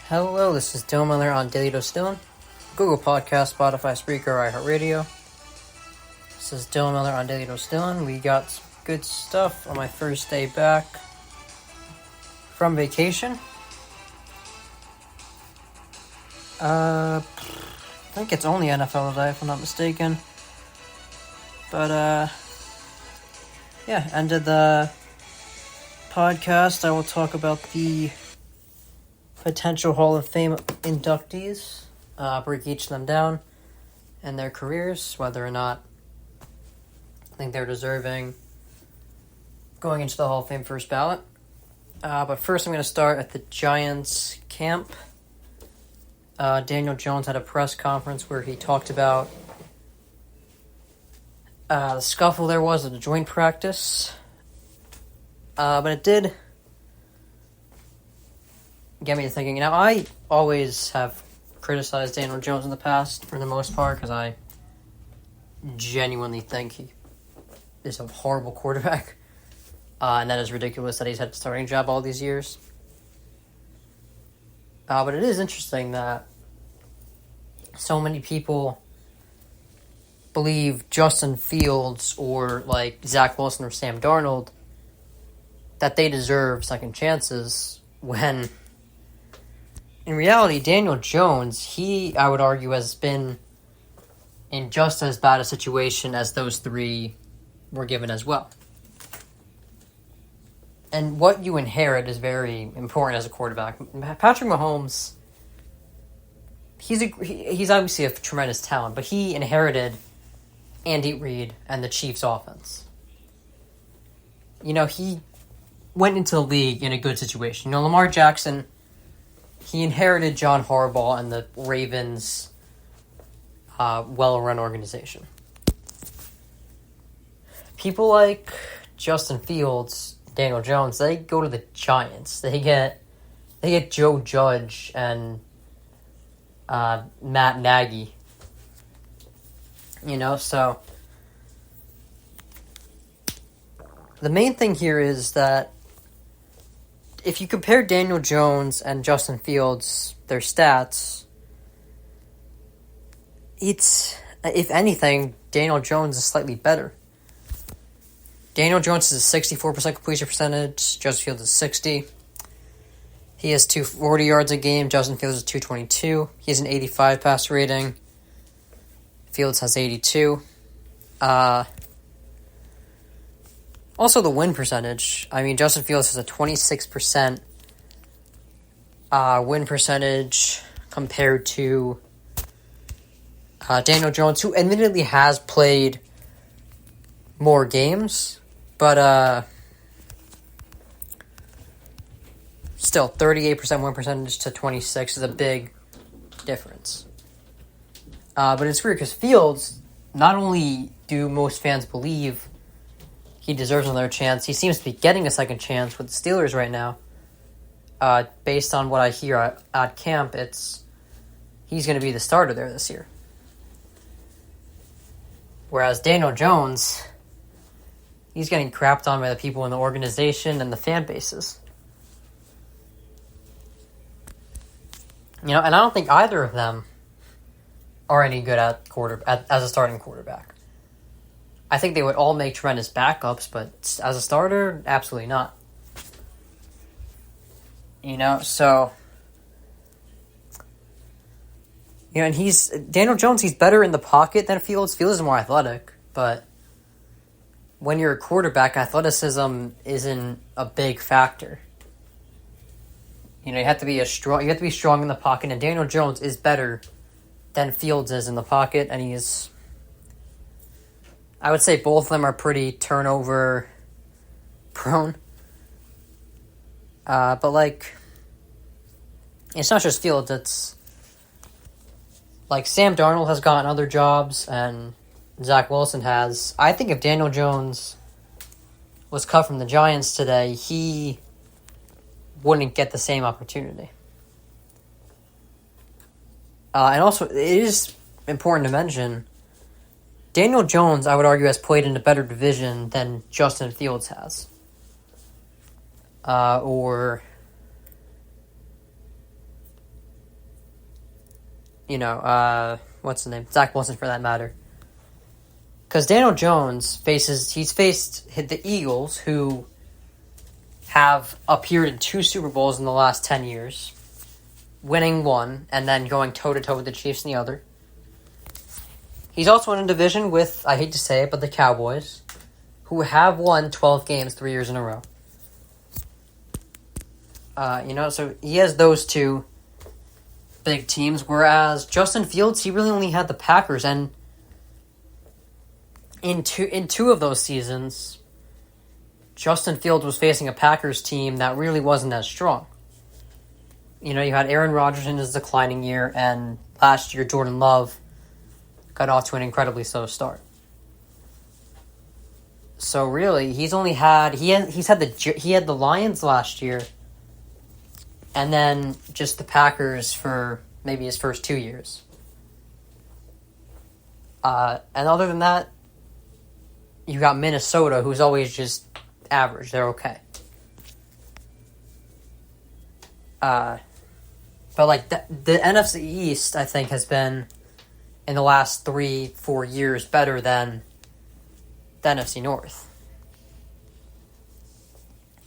Hello, this is Dylan Miller on Daily Dose Dylan, Google Podcast, Spotify, Spreaker, iHeartRadio. This is Dylan Miller on Daily Dose Dylan. We got good stuff on my first day back from vacation. I think it's only NFL today, if I'm not mistaken. But, ended the podcast. I will talk about the potential Hall of Fame inductees, break each of them down and their careers, whether or not I think they're deserving going into the Hall of Fame first ballot. But first I'm going to start at the Giants camp. Daniel Jones had a press conference where he talked about the scuffle there was at a joint practice. But it did get me to thinking. Now, I always have criticized Daniel Jones in the past, for the most part, because I genuinely think he is a horrible quarterback. And that is ridiculous that he's had a starting job all these years. But it is interesting that so many people believe Justin Fields or like Zach Wilson or Sam Darnold that they deserve second chances, when in reality, Daniel Jones, I would argue, has been in just as bad a situation as those three were given as well. And what you inherit is very important as a quarterback. Patrick Mahomes, he's obviously a tremendous talent, but he inherited Andy Reid and the Chiefs' offense. You know, he went into the league in a good situation. You know, Lamar Jackson, he inherited John Harbaugh and the Ravens' well-run organization. People like Justin Fields, Daniel Jones, they go to the Giants. They get Joe Judge and Matt Nagy. You know, so the main thing here is that if you compare Daniel Jones and Justin Fields, their stats, if anything, Daniel Jones is slightly better. Daniel Jones is a 64% completion percentage, Justin Fields is 60%. He has 240 yards a game, Justin Fields is 222. He has an 85 passer rating. Fields has 82. Also, the win percentage. I mean, Justin Fields has a 26% win percentage compared to Daniel Jones, who admittedly has played more games, but still, 38% win percentage to 26 is a big difference. But it's weird because Fields, not only do most fans believe he deserves another chance, he seems to be getting a second chance with the Steelers right now. Based on what I hear at camp, he's going to be the starter there this year. Whereas Daniel Jones, he's getting crapped on by the people in the organization and the fan bases. You know, and I don't think either of them are any good as a starting quarterback. I think they would all make tremendous backups, but as a starter, absolutely not. You know, so, you know, and Daniel Jones, he's better in the pocket than Fields. Fields is more athletic, but when you're a quarterback, athleticism isn't a big factor. You know, you have to be strong in the pocket, and Daniel Jones is better than Fields is in the pocket, and I would say both of them are pretty turnover prone. But like, it's not just Fields, it's like Sam Darnold has gotten other jobs and Zach Wilson has. I think if Daniel Jones was cut from the Giants today, he wouldn't get the same opportunity. And also, it is important to mention, Daniel Jones, I would argue, has played in a better division than Justin Fields has. Or what's the name? Zach Wilson, for that matter. Because Daniel Jones he's faced the Eagles, who have appeared in 2 Super Bowls in the last 10 years, winning one, and then going toe-to-toe with the Chiefs in the other. He's also in a division with, I hate to say it, but the Cowboys, who have won 12 games 3 years in a row. So he has those 2 big teams, whereas Justin Fields, he really only had the Packers, and in two of those seasons, Justin Fields was facing a Packers team that really wasn't as strong. You had Aaron Rodgers in his declining year, and last year Jordan Love got off to an incredibly slow start. So really, he had the Lions last year, and then just the Packers for maybe his first 2 years. And other than that, you got Minnesota, who's always just average. They're okay. But the NFC East, I think, has been in the last 3-4 years better than the NFC North.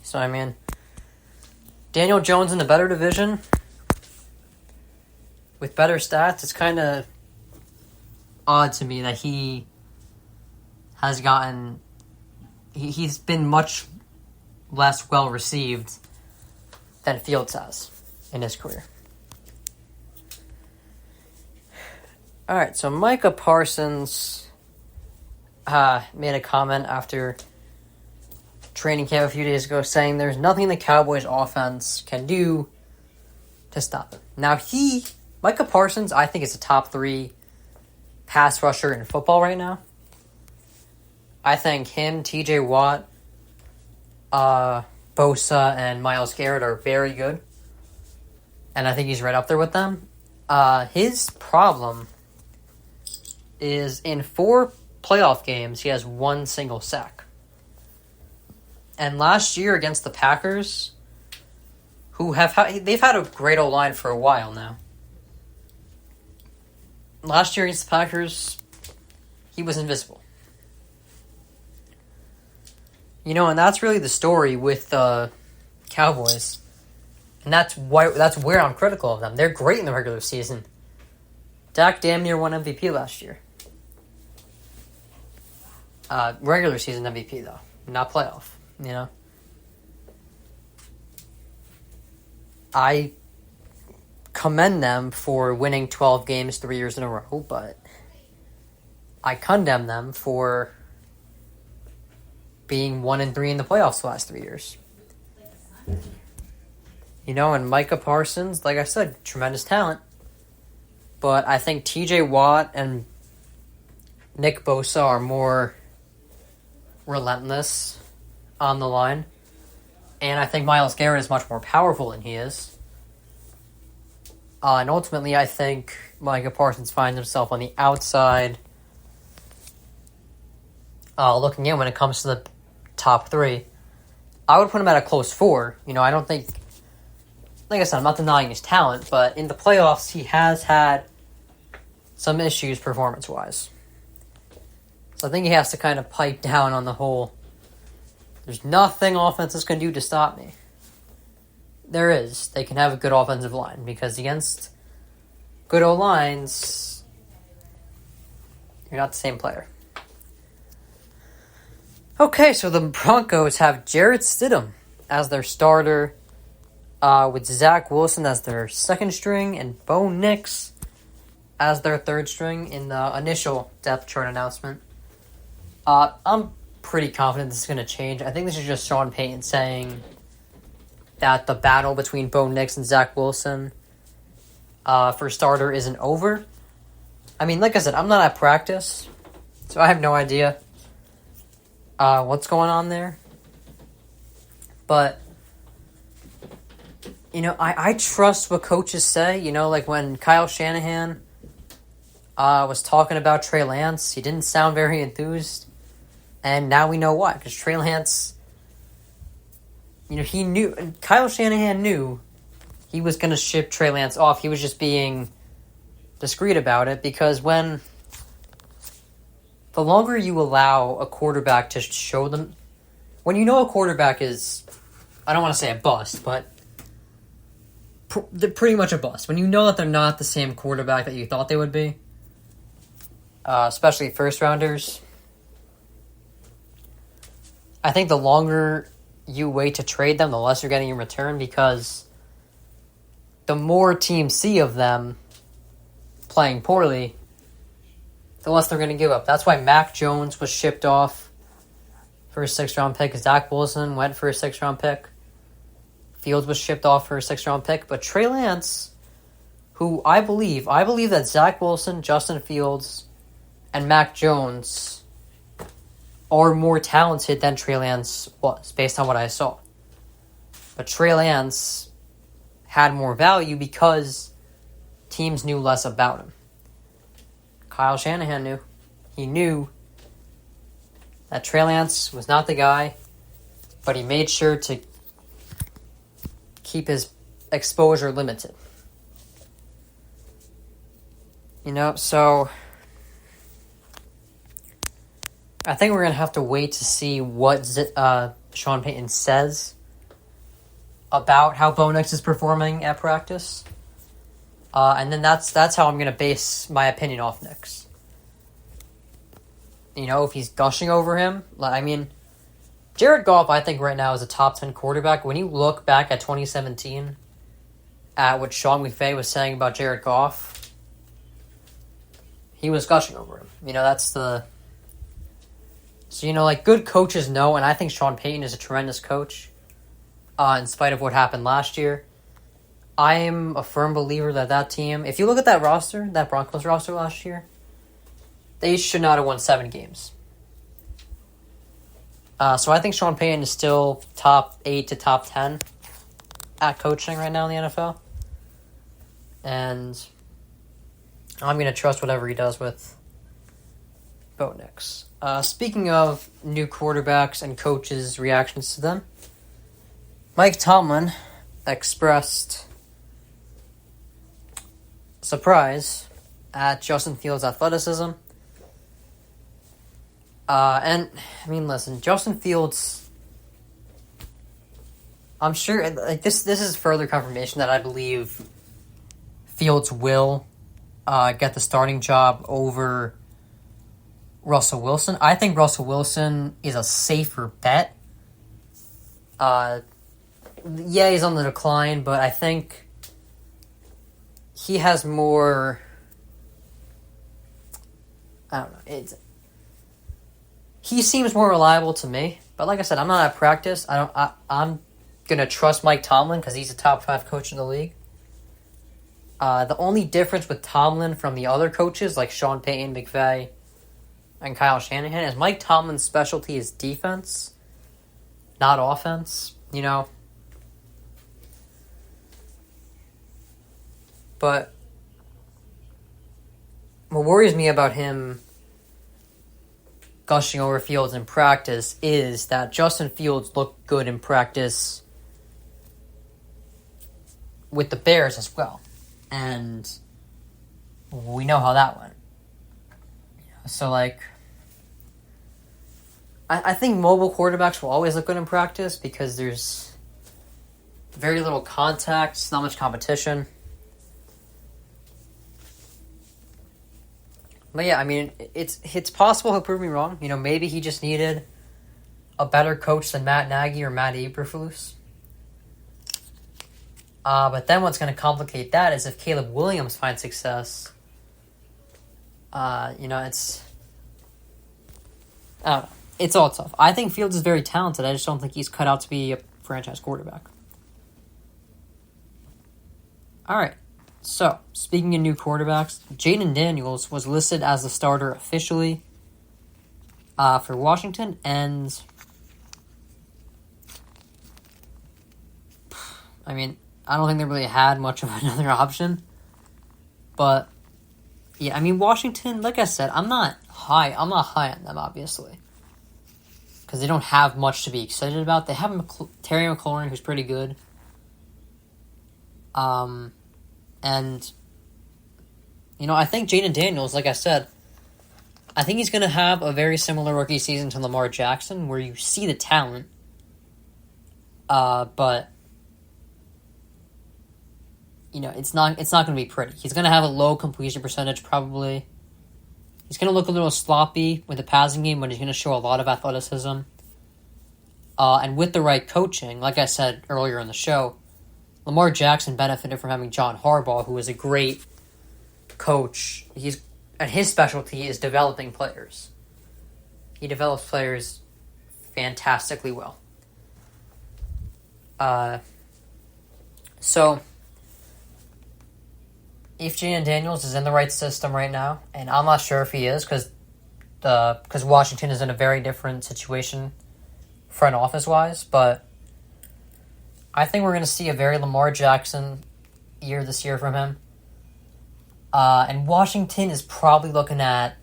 So Daniel Jones in the better division with better stats. It's kind of odd to me that he has gotten. He's been much less well received than Fields has in his career. All right, so Micah Parsons made a comment after training camp a few days ago saying there's nothing the Cowboys offense can do to stop him. Now Micah Parsons, I think, is a top 3 pass rusher in football right now. I think him, TJ Watt, Bosa, and Myles Garrett are very good. And I think he's right up there with them. His problem is in 4 playoff games, he has 1 single sack. And last year against the Packers, they've had a great O-line for a while now. Last year against the Packers, he was invisible. And that's really the story with the Cowboys. And that's where I'm critical of them. They're great in the regular season. Dak damn near won MVP last year. Regular season MVP, though. Not playoff, I commend them for winning 12 games 3 years in a row, but I condemn them for being 1-3 in the playoffs the last 3 years. And Micah Parsons, like I said, tremendous talent. But I think TJ Watt and Nick Bosa are more relentless on the line. And I think Myles Garrett is much more powerful than he is. And ultimately, I think Micah Parsons finds himself on the outside looking in when it comes to the top 3. I would put him at a close 4. I don't think... Like I said, I'm not denying his talent, but in the playoffs, he has had some issues performance-wise. So I think he has to kind of pipe down on the whole, there's nothing offense is going to do to stop me. There is. They can have a good offensive line, because against good O-lines, you're not the same player. Okay, so the Broncos have Jarrett Stidham as their starter, with Zach Wilson as their second string and Bo Nix as their third string in the initial depth chart announcement. I'm pretty confident this is going to change. I think this is just Sean Payton saying that the battle between Bo Nix and Zach Wilson for starter isn't over. Like I said, I'm not at practice, so I have no idea what's going on there. But I trust what coaches say. Like when Kyle Shanahan was talking about Trey Lance, he didn't sound very enthused. And now we know why. Because Trey Lance, he knew, Kyle Shanahan knew he was going to ship Trey Lance off. He was just being discreet about it, because the longer you allow a quarterback to show them, when you know a quarterback is, I don't want to say a bust, but they're pretty much a bust. When you know that they're not the same quarterback that you thought they would be, especially first-rounders, I think the longer you wait to trade them, the less you're getting in return, because the more teams see of them playing poorly, the less they're going to give up. That's why Mac Jones was shipped off for a 6th-round pick. Zach Wilson went for a 6th-round pick. Fields was shipped off for a 6th-round pick. But Trey Lance, who I believe that Zach Wilson, Justin Fields, and Mac Jones are more talented than Trey Lance was, based on what I saw. But Trey Lance had more value because teams knew less about him. Kyle Shanahan knew. He knew that Trey Lance was not the guy, but he made sure to keep his exposure limited. So I think we're going to have to wait to see what Sean Payton says about how Bo Nix is performing at practice. And then that's how I'm going to base my opinion off Nix. If he's gushing over him, Jared Goff, I think right now is a top 10 quarterback. When you look back at 2017, at what Sean McVay was saying about Jared Goff, he was gushing over him. Good coaches know, and I think Sean Payton is a tremendous coach, in spite of what happened last year. I am a firm believer that team, if you look at that roster, that Broncos roster last year, they should not have won 7 games. So I think Sean Payton is still top 8 to top 10 at coaching right now in the NFL. And I'm going to trust whatever he does with Bo Nix. Speaking of new quarterbacks and coaches' reactions to them, Mike Tomlin expressed surprise at Justin Fields' athleticism. Listen, Justin Fields, I'm sure, this is further confirmation that I believe Fields will get the starting job over Russell Wilson. I think Russell Wilson is a safer bet. He's on the decline, but I think he has more, I don't know, he seems more reliable to me. But like I said, I'm not at practice. I'm going to trust Mike Tomlin because he's a top 5 coach in the league. The only difference with Tomlin from the other coaches like Sean Payton, McVay, and Kyle Shanahan is Mike Tomlin's specialty is defense, not offense, But what worries me about him gushing over Fields in practice is that Justin Fields looked good in practice with the Bears as well. And we know how that went. So, I think mobile quarterbacks will always look good in practice because there's very little contact, not much competition. But yeah, it's possible he'll prove me wrong. Maybe he just needed a better coach than Matt Nagy or Matt Eberflus. But then what's going to complicate that is if Caleb Williams finds success. It's, I don't know. It's all tough. I think Fields is very talented. I just don't think he's cut out to be a franchise quarterback. All right. So, speaking of new quarterbacks, Jayden Daniels was listed as the starter officially for Washington, and I don't think they really had much of another option. But yeah, Washington, like I said, I'm not high on them, obviously, because they don't have much to be excited about. They have Terry McLaurin, who's pretty good. And, I think Jaden Daniels, like I said, I think he's going to have a very similar rookie season to Lamar Jackson, where you see the talent, but it's not going to be pretty. He's going to have a low completion percentage, probably. He's going to look a little sloppy with the passing game, but he's going to show a lot of athleticism. And with the right coaching, like I said earlier in the show, Lamar Jackson benefited from having John Harbaugh, who is a great coach. And his specialty is developing players. He develops players fantastically well. So, if Jaden Daniels is in the right system right now, and I'm not sure if he is, because Washington is in a very different situation front office-wise, but I think we're going to see a very Lamar Jackson year this year from him. And Washington is probably looking at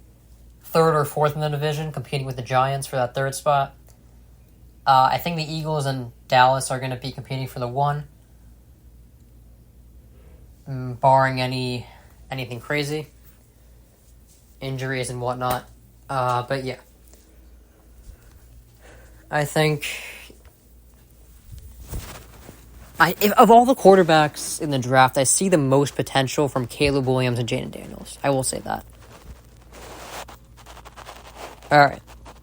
third or fourth in the division, competing with the Giants for that third spot. I think the Eagles and Dallas are going to be competing for the one, barring anything crazy, injuries and whatnot. But yeah, I think of all the quarterbacks in the draft, I see the most potential from Caleb Williams and Jaden Daniels. I will say that. All right,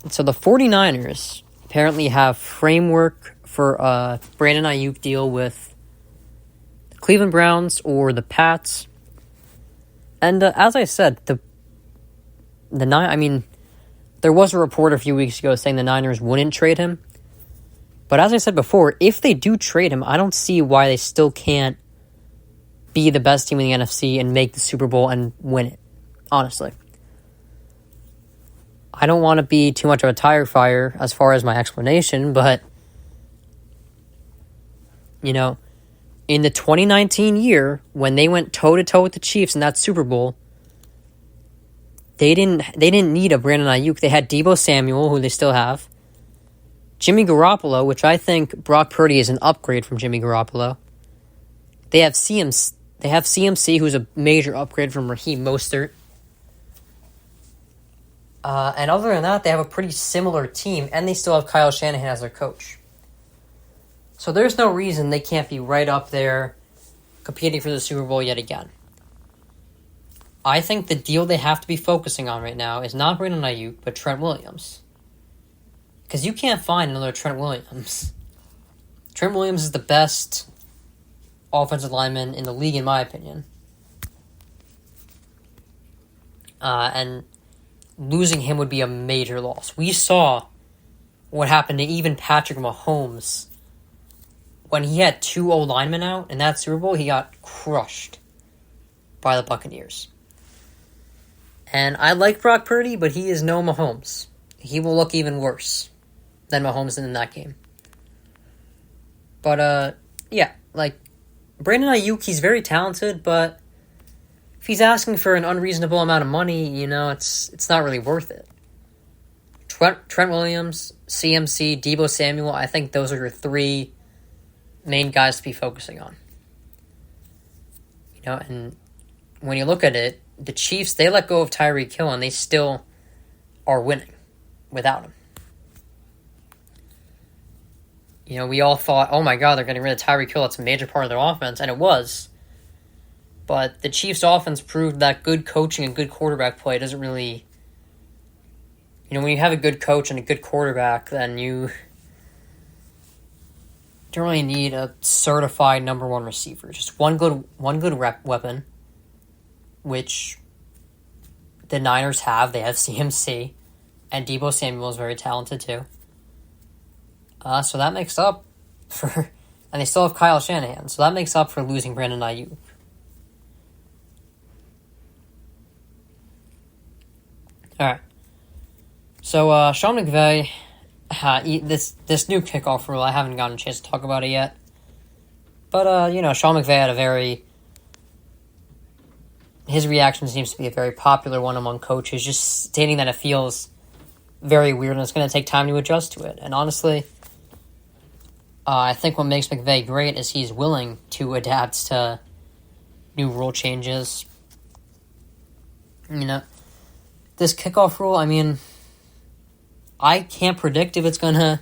so the 49ers apparently have framework for a Brandon Ayuk deal with the Cleveland Browns or the Pats. And as I said, there was a report a few weeks ago saying the Niners wouldn't trade him. But as I said before, if they do trade him, I don't see why they still can't be the best team in the NFC and make the Super Bowl and win it, honestly. I don't want to be too much of a tire fire as far as my explanation, but, in the 2019 year, when they went toe-to-toe with the Chiefs in that Super Bowl, they didn't need a Brandon Ayuk. They had Deebo Samuel, who they still have, Jimmy Garoppolo, which I think Brock Purdy is an upgrade from Jimmy Garoppolo. They have CMC, who's a major upgrade from Raheem Mostert. And other than that, they have a pretty similar team, and they still have Kyle Shanahan as their coach. So there's no reason they can't be right up there competing for the Super Bowl yet again. I think the deal they have to be focusing on right now is not Brandon Ayuk, but Trent Williams. Because you can't find another Trent Williams. Trent Williams is the best offensive lineman in the league, in my opinion. And losing him would be a major loss. We saw what happened to even Patrick Mahomes. When he had two O-linemen out in that Super Bowl, he got crushed by the Buccaneers. And I like Brock Purdy, but he is no Mahomes. He will look even worse than Mahomes in that game. But, Brandon Ayuk, he's very talented, but if he's asking for an unreasonable amount of money, it's not really worth it. Trent Williams, CMC, Deebo Samuel, I think those are your three main guys to be focusing on. And when you look at it, the Chiefs, they let go of Tyreek Hill, and they still are winning without him. We all thought, oh my God, they're getting rid of Tyreek Hill. That's a major part of their offense, and it was. But the Chiefs' offense proved that good coaching and good quarterback play doesn't really... when you have a good coach and a good quarterback, then you don't really need a certified number one receiver. Just one good weapon, which the Niners have. They have CMC, and Deebo Samuel is very talented too. So that makes up for... And they still have Kyle Shanahan, so that makes up for losing Brandon Ayuk. Alright. So, Sean McVay, this new kickoff rule, I haven't gotten a chance to talk about it yet. But, Sean McVay had his reaction seems to be a very popular one among coaches, just stating that it feels very weird and it's going to take time to adjust to it. And honestly, I think what makes McVay great is he's willing to adapt to new rule changes. This kickoff rule, I can't predict if it's going to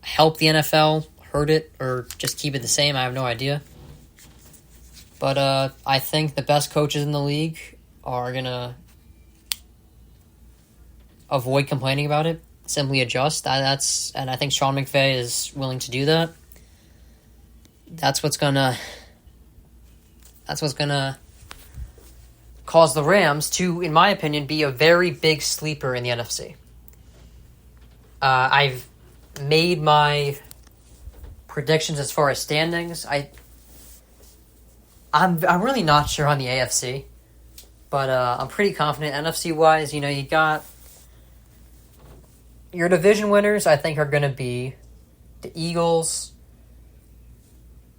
help the NFL, hurt it, or just keep it the same. I have no idea. But I think the best coaches in the league are going to avoid complaining about it, simply adjust. And I think Sean McVay is willing to do that. That's what's gonna cause the Rams to, in my opinion, be a very big sleeper in the NFC. I've made my predictions as far as standings. I'm really not sure on the AFC, but I'm pretty confident NFC wise. You got your division winners. I think are going to be the Eagles,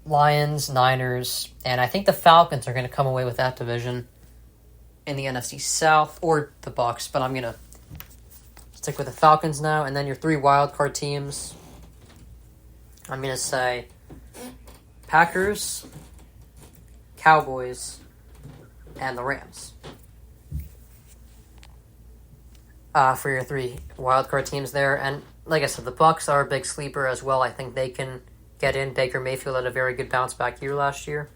Lions, Niners, and I think the Falcons are going to come away with that division in the NFC South, or the Bucs, but I'm going to stick with the Falcons now. And then your 3 wildcard teams, I'm going to say Packers, Cowboys, and the Rams. For your 3 wildcard teams there. And like I said, the Bucs are a big sleeper as well. I think they can get in. Baker Mayfield had a very good bounce back year last year.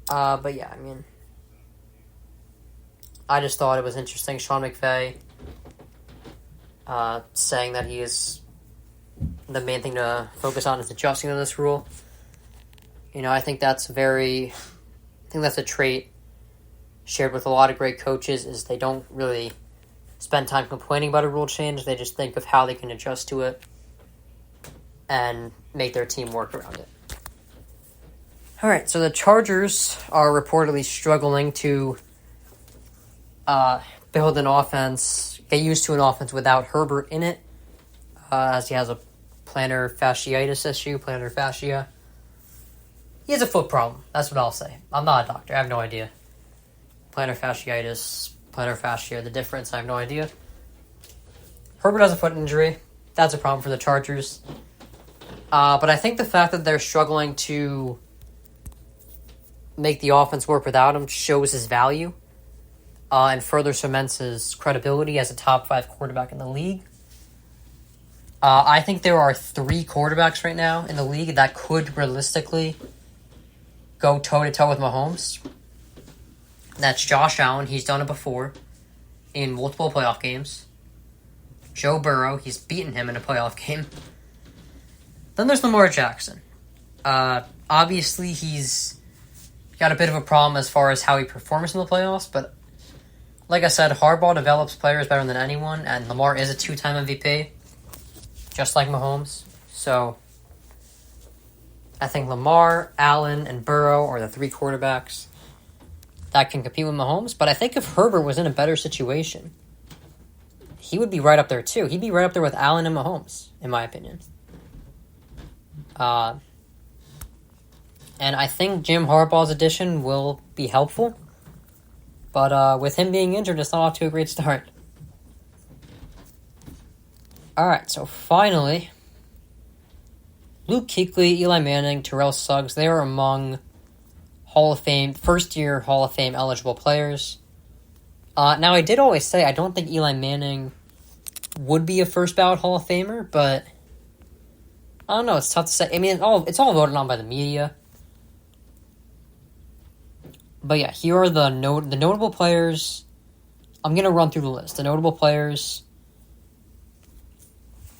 But yeah, I just thought it was interesting. Sean McVay saying that he is the main thing to focus on is adjusting to this rule. I think that's a trait shared with a lot of great coaches, is they don't really spend time complaining about a rule change. They just think of how they can adjust to it and make their team work around it. All right, so the Chargers are reportedly struggling to build an offense, get used to an offense without Herbert in it, as he has a plantar fascia. He has a foot problem. That's what I'll say. I'm not a doctor. I have no idea. Plantar fascia, the difference, I have no idea. Herbert has a foot injury. That's a problem for the Chargers. But I think the fact that they're struggling to make the offense work without him shows his value and further cements his credibility as a top 5 quarterback in the league. I think there are 3 quarterbacks right now in the league that could realistically go toe-to-toe with Mahomes. That's Josh Allen. He's done it before in multiple playoff games. Joe Burrow. He's beaten him in a playoff game. Then there's Lamar Jackson. Obviously, he's got a bit of a problem as far as how he performs in the playoffs, but like I said, Harbaugh develops players better than anyone, and Lamar is a 2-time MVP, just like Mahomes. So I think Lamar, Allen, and Burrow are the 3 quarterbacks that can compete with Mahomes. But I think if Herbert was in a better situation, he would be right up there too. He'd be right up there with Allen and Mahomes, in my opinion. And I think Jim Harbaugh's addition will be helpful. But with him being injured, it's not off to a great start. Alright, so finally, Luke Kuechly, Eli Manning, Terrell Suggs, they are among first-year Hall of Fame eligible players. Now, I did always say I don't think Eli Manning would be a first-ballot Hall of Famer, but I don't know, it's tough to say. It's all voted on by the media. But yeah, here are the notable players. I'm going to run through the list. The notable players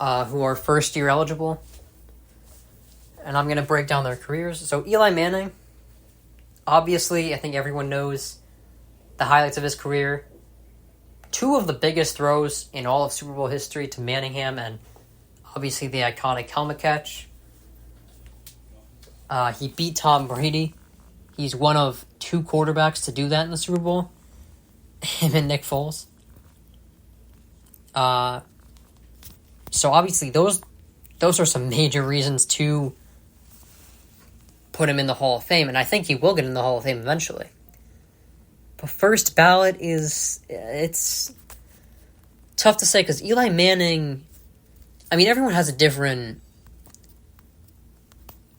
who are first-year eligible. And I'm going to break down their careers. So Eli Manning, obviously, I think everyone knows the highlights of his career. 2 of the biggest throws in all of Super Bowl history to Manningham, and obviously the iconic helmet catch. He beat Tom Brady. He's one of 2 quarterbacks to do that in the Super Bowl. Him and Nick Foles. So obviously those are some major reasons to put him in the Hall of Fame, and I think he will get in the Hall of Fame eventually. But first ballot it's tough to say, because Eli Manning, everyone has a different,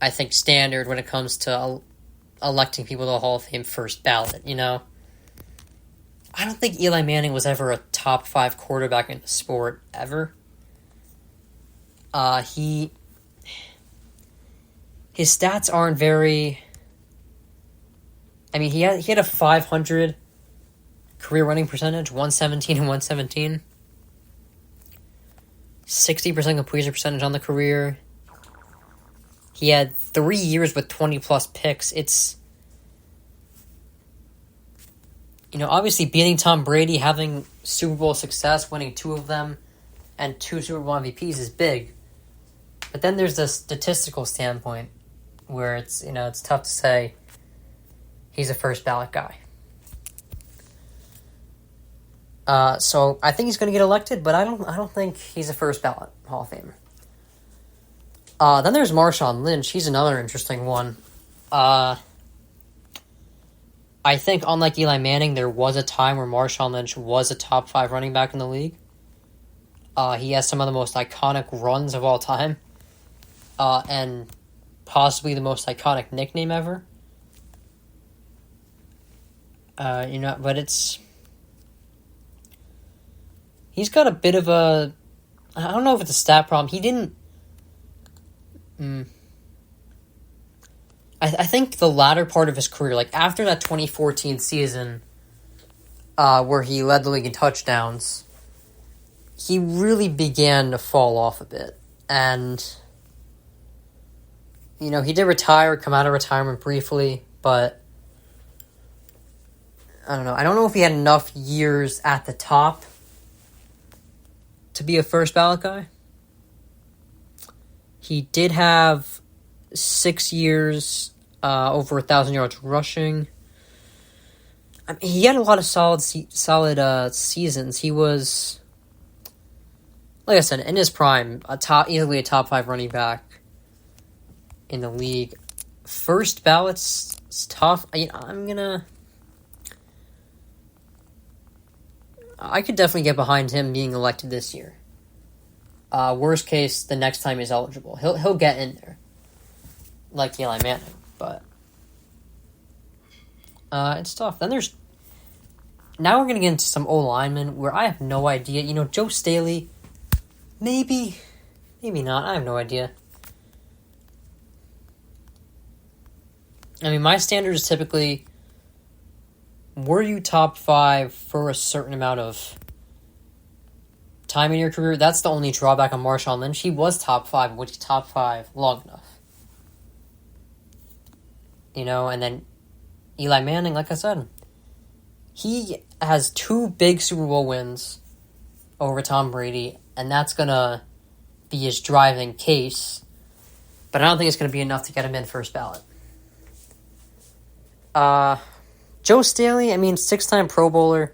I think, standard when it comes to electing people to the Hall of Fame first ballot, I don't think Eli Manning was ever a top 5 quarterback in the sport, ever. His stats aren't very... I mean, he had a 500 career winning percentage, 117 and 117. 60% completion percentage on the career. He had 3 years with 20-plus picks. It's... obviously beating Tom Brady, having Super Bowl success, winning 2 of them, and 2 Super Bowl MVPs is big. But then there's the statistical standpoint where it's tough to say he's a first ballot guy. So I think he's going to get elected, but I don't think he's a first ballot Hall of Famer. Then there's Marshawn Lynch. He's another interesting one. I think, unlike Eli Manning, there was a time where Marshawn Lynch was a top 5 running back in the league. He has some of the most iconic runs of all time. And possibly the most iconic nickname ever. But it's... He's got a bit of a... I don't know if it's a stat problem. He didn't... I think the latter part of his career, after that 2014 season, where he led the league in touchdowns, he really began to fall off a bit. And, he did retire, come out of retirement briefly, but I don't know. I don't know if he had enough years at the top to be a first ballot guy. He did have 6 years, over 1,000 yards rushing. I mean, he had a lot of solid seasons. He was, like I said, in his prime, easily a top 5 running back in the league. First ballot's tough. I could definitely get behind him being elected this year. Worst case, the next time he's eligible, he'll get in there, like Eli Manning. But it's tough. Then now we're gonna get into some O-linemen where I have no idea. Joe Staley, maybe not. I have no idea. I mean, my standard is typically, were you top 5 for a certain amount of time in your career? That's the only drawback on Marshawn Lynch. He was top 5, which is top 5 long enough. And then Eli Manning, like I said, he has 2 big Super Bowl wins over Tom Brady, and that's going to be his driving case. But I don't think it's going to be enough to get him in first ballot. Joe Staley, 6-time Pro Bowler.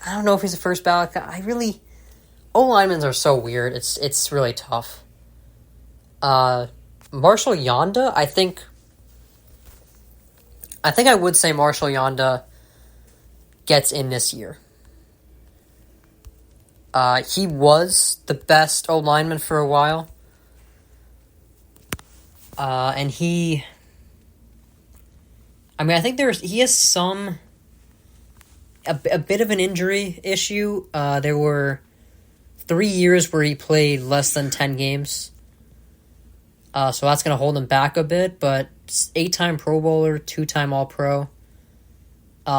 I don't know if he's a first ballot guy. O-linemen are so weird. It's really tough. Marshall Yanda, I think I would say Marshall Yanda gets in this year. He was the best O-lineman for a while. And I think he has a bit of an injury issue. There were 3 years where he played less than 10 games. So that's going to hold him back a bit, but 8-time Pro Bowler, 2-time All-Pro.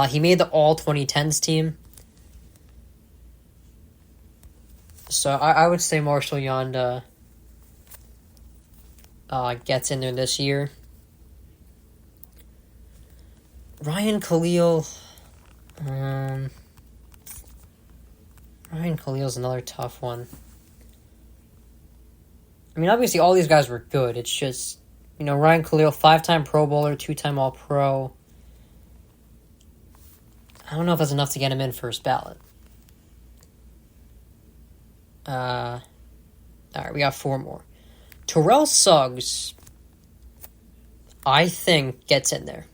He made the All-2010s team. So I would say Marshall Yanda gets in there this year. Ryan Khalil. Ryan Khalil's another tough one. Obviously all these guys were good. It's just, Ryan Khalil, 5-time Pro Bowler, 2-time All-Pro. I don't know if that's enough to get him in first ballot. Alright, we got 4 more. Terrell Suggs, I think, gets in there.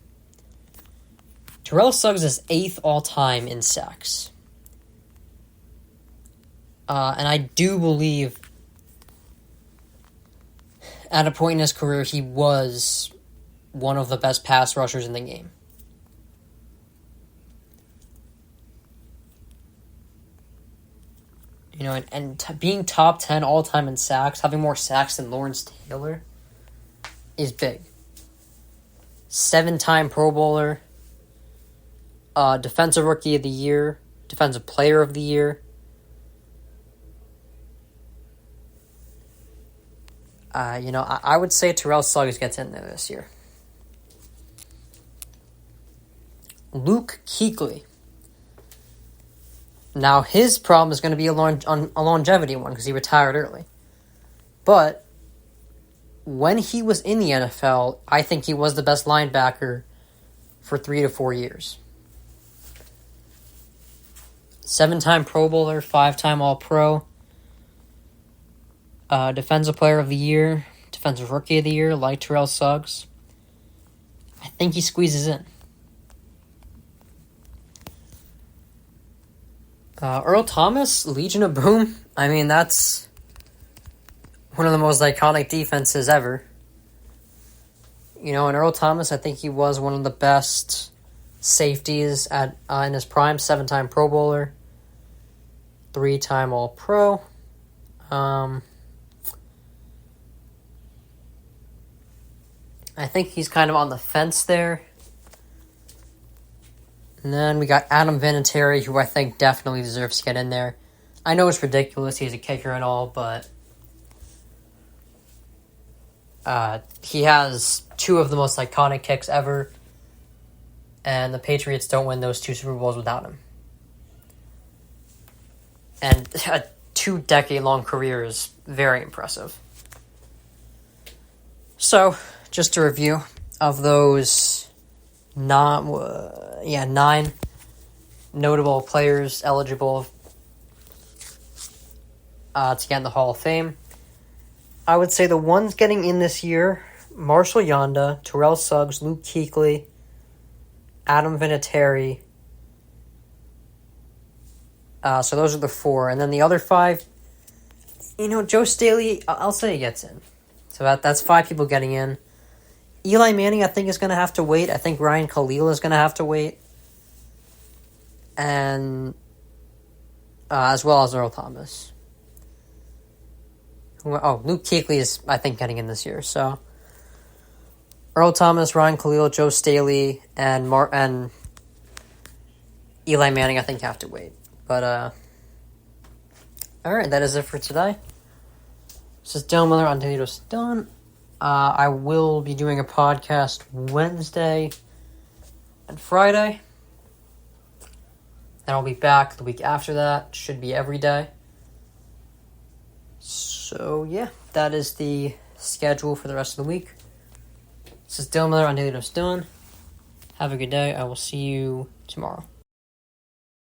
Terrell Suggs is 8th all-time in sacks. And I do believe at a point in his career he was one of the best pass rushers in the game. You know, and being top 10 all-time in sacks, having more sacks than Lawrence Taylor, is big. 7-time Pro Bowler, Defensive Rookie of the Year, Defensive Player of the Year. I would say Terrell Suggs gets in there this year. Luke Kuechly. Now, his problem is going to be a longevity one because he retired early. But when he was in the NFL, I think he was the best linebacker for 3 to 4 years. 7-time Pro Bowler, 5-time All-Pro, Defensive Player of the Year, Defensive Rookie of the Year, like Terrell Suggs. I think he squeezes in. Earl Thomas, Legion of Boom. I mean, that's one of the most iconic defenses ever. You know, and Earl Thomas, I think he was one of the best safeties in his prime. 7-time Pro Bowler, 3-time All-Pro. I think he's kind of on the fence there. And then we got Adam Vinatieri, who I think definitely deserves to get in there. I know it's ridiculous, he's a kicker and all, but he has 2 of the most iconic kicks ever, and the Patriots don't win those 2 Super Bowls without him. And a 2-decade-long career is very impressive. So, just a review of those 9 notable players eligible to get in the Hall of Fame. I would say the ones getting in this year: Marshall Yanda, Terrell Suggs, Luke Kuechly, Adam Vinatieri. So those are the 4. And then the other 5, Joe Staley, I'll say he gets in. So that's 5 people getting in. Eli Manning, I think, is going to have to wait. I think Ryan Khalil is going to have to wait. And as well as Earl Thomas. Luke Kuechly is, I think, getting in this year. So Earl Thomas, Ryan Khalil, Joe Staley, and Eli Manning, I think, have to wait. But, all right, that is it for today. This is Dylan Miller on Tomatoes Done. I will be doing a podcast Wednesday and Friday. And I'll be back the week after that. Should be every day. So, yeah, that is the schedule for the rest of the week. This is Dylan Miller on Daily Dose Dylan. Have a good day. I will see you tomorrow.